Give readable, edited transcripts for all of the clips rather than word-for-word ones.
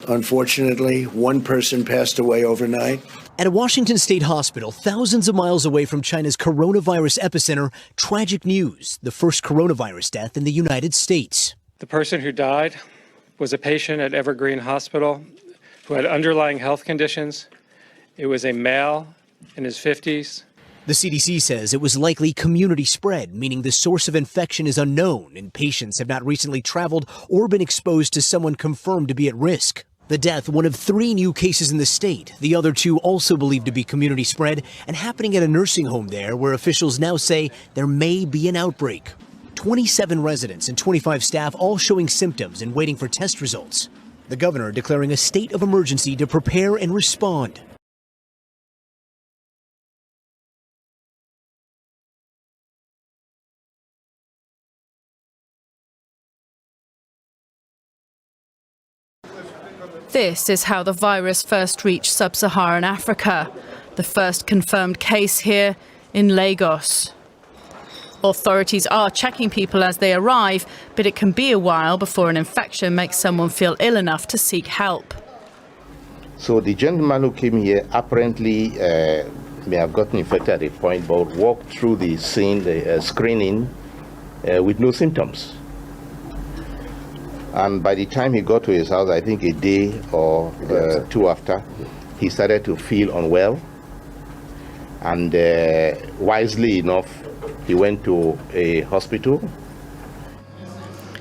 Unfortunately, one person passed away overnight. At a Washington state hospital, thousands of miles away from China's coronavirus epicenter, tragic news, the first coronavirus death in the United States. The person who died was a patient at Evergreen Hospital who had underlying health conditions. It was a male in his 50s. The CDC says it was likely community spread, meaning the source of infection is unknown and patients have not recently traveled or been exposed to someone confirmed to be at risk. The death, one of 3 new cases in the state, the other 2 also believed to be community spread and happening at a nursing home there where officials now say there may be an outbreak. 27 residents and 25 staff all showing symptoms and waiting for test results. The governor declaring a state of emergency to prepare and respond. This is how the virus first reached sub-Saharan Africa. The first confirmed case here in Lagos. Authorities are checking people as they arrive, but it can be a while before an infection makes someone feel ill enough to seek help. So the gentleman who came here apparently may have gotten infected at a point, but walked through the scene, the screening, with no symptoms. And by the time he got to his house, I think a day or 2 after, he started to feel unwell. And wisely enough, he went to a hospital.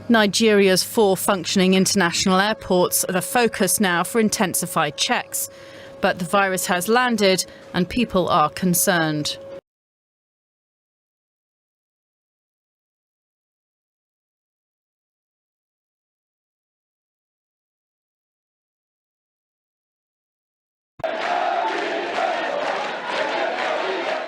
Nigeria's 4 functioning international airports are the focus now for intensified checks. But the virus has landed and people are concerned.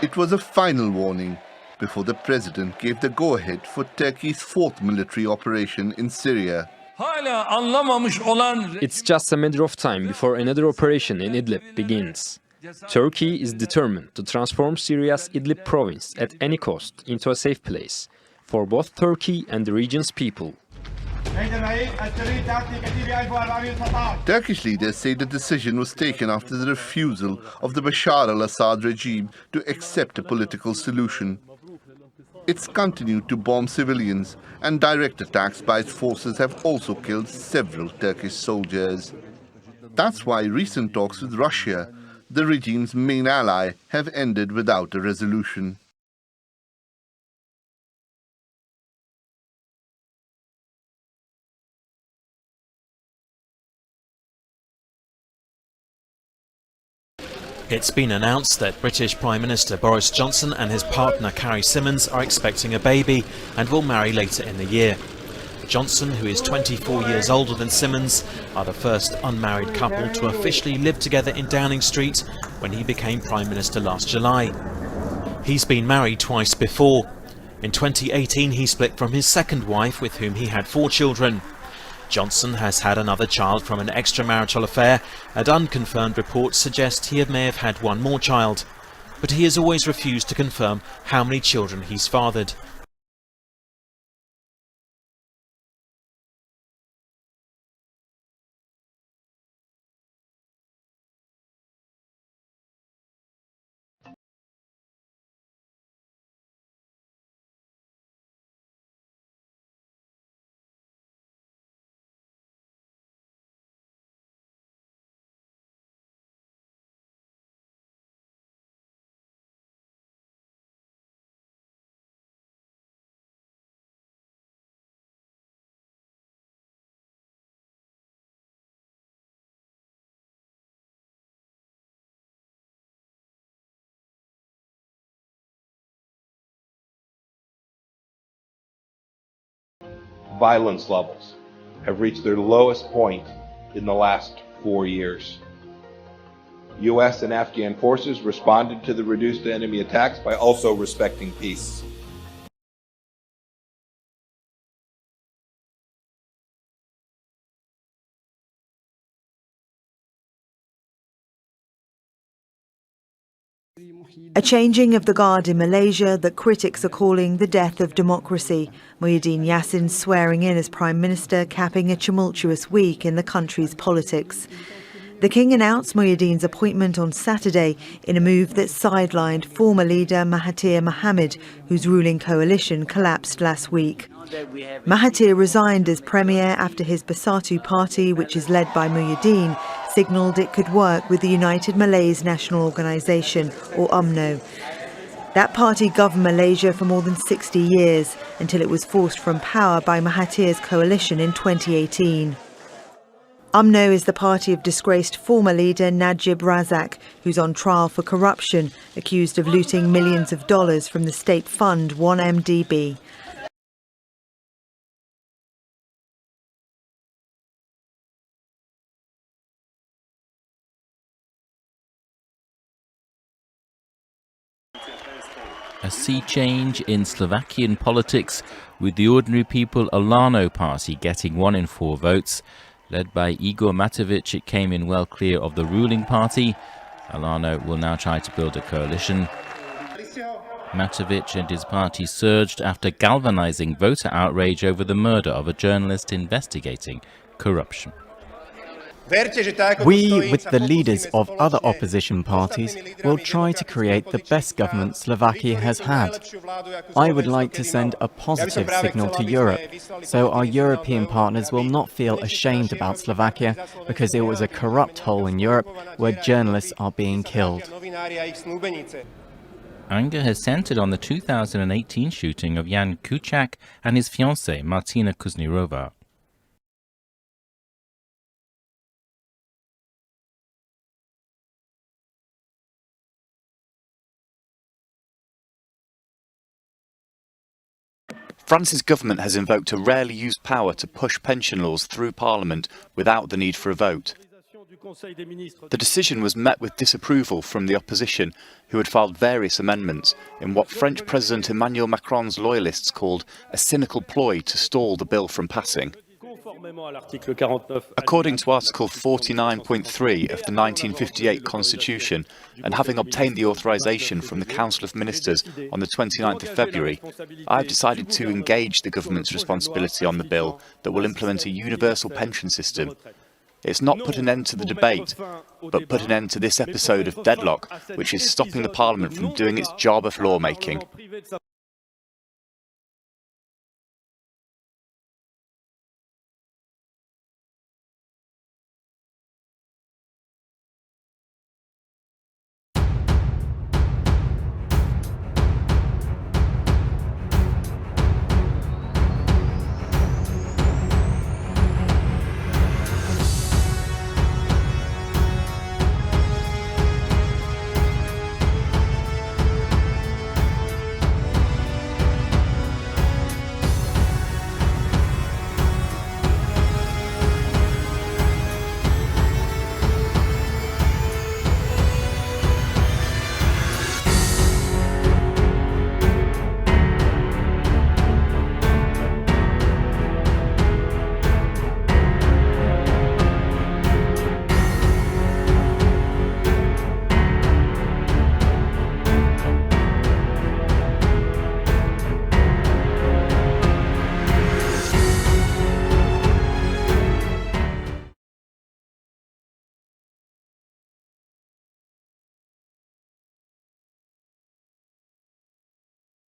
It was a final warning before the president gave the go-ahead for Turkey's 4th military operation in Syria. It's just a matter of time before another operation in Idlib begins. Turkey is determined to transform Syria's Idlib province at any cost into a safe place for both Turkey and the region's people. Turkish leaders say the decision was taken after the refusal of the Bashar al-Assad regime to accept a political solution. It's continued to bomb civilians, and direct attacks by its forces have also killed several Turkish soldiers. That's why recent talks with Russia, the regime's main ally, have ended without a resolution. It's been announced that British Prime Minister Boris Johnson and his partner Carrie Symonds are expecting a baby and will marry later in the year. Johnson, who is 24 years older than Symonds, are the first unmarried couple to officially live together in Downing Street when he became Prime Minister last July. He's been married twice before. In 2018 he split from his second wife, with whom he had 4 children. Johnson has had another child from an extramarital affair, and unconfirmed reports suggest he may have had 1 more child. But he has always refused to confirm how many children he's fathered. Violence levels have reached their lowest point in the last 4 years. U.S. and Afghan forces responded to the reduced enemy attacks by also respecting peace. A changing of the guard in Malaysia that critics are calling the death of democracy. Muhyiddin Yassin swearing in as Prime Minister, capping a tumultuous week in the country's politics. The King announced Muhyiddin's appointment on Saturday in a move that sidelined former leader Mahathir Mohamad, whose ruling coalition collapsed last week. Mahathir resigned as Premier after his Bersatu party, which is led by Muhyiddin, signalled it could work with the United Malays National Organisation, or UMNO. That party governed Malaysia for more than 60 years, until it was forced from power by Mahathir's coalition in 2018. UMNO is the party of disgraced former leader Najib Razak, who's on trial for corruption, accused of looting millions of dollars from the state fund 1MDB. A sea change in Slovakian politics, with the Ordinary People Olano party getting 1 in 4 votes. Led by Igor Matovic, it came in well clear of the ruling party. Olano will now try to build a coalition. Matovic and his party surged after galvanizing voter outrage over the murder of a journalist investigating corruption. We, with the leaders of other opposition parties, will try to create the best government Slovakia has had. I would like to send a positive signal to Europe, so our European partners will not feel ashamed about Slovakia, because it was a corrupt hole in Europe where journalists are being killed. Anger has centered on the 2018 shooting of Jan Kuciak and his fiancée, Martina Kuznirova. France's government has invoked a rarely used power to push pension laws through Parliament without the need for a vote. The decision was met with disapproval from the opposition, who had filed various amendments in what French President Emmanuel Macron's loyalists called a cynical ploy to stall the bill from passing. According to Article 49.3 of the 1958 Constitution, and having obtained the authorisation from the Council of Ministers on the 29th of February, I have decided to engage the government's responsibility on the bill that will implement a universal pension system. It's not put an end to the debate, but put an end to this episode of deadlock, which is stopping the Parliament from doing its job of lawmaking.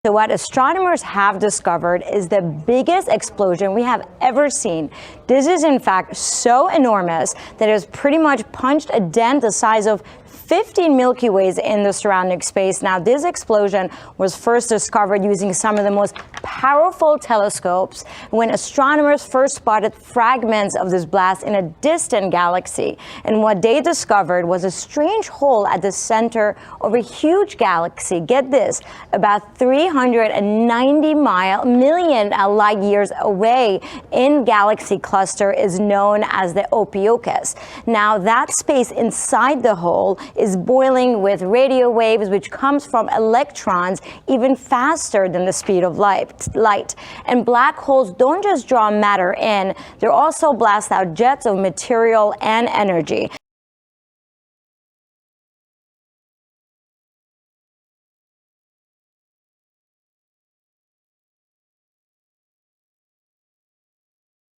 So what astronomers have discovered is the biggest explosion we have ever seen. This is in fact so enormous that it has pretty much punched a dent the size of 15 Milky Ways in the surrounding space. Now, this explosion was first discovered using some of the most powerful telescopes when astronomers first spotted fragments of this blast in a distant galaxy. And what they discovered was a strange hole at the center of a huge galaxy. Get this, about 390 million light years away in galaxy cluster is known as the Ophiuchus. Now, that space inside the hole is boiling with radio waves, which comes from electrons even faster than the speed of light. And black holes don't just draw matter in, they also blast out jets of material and energy.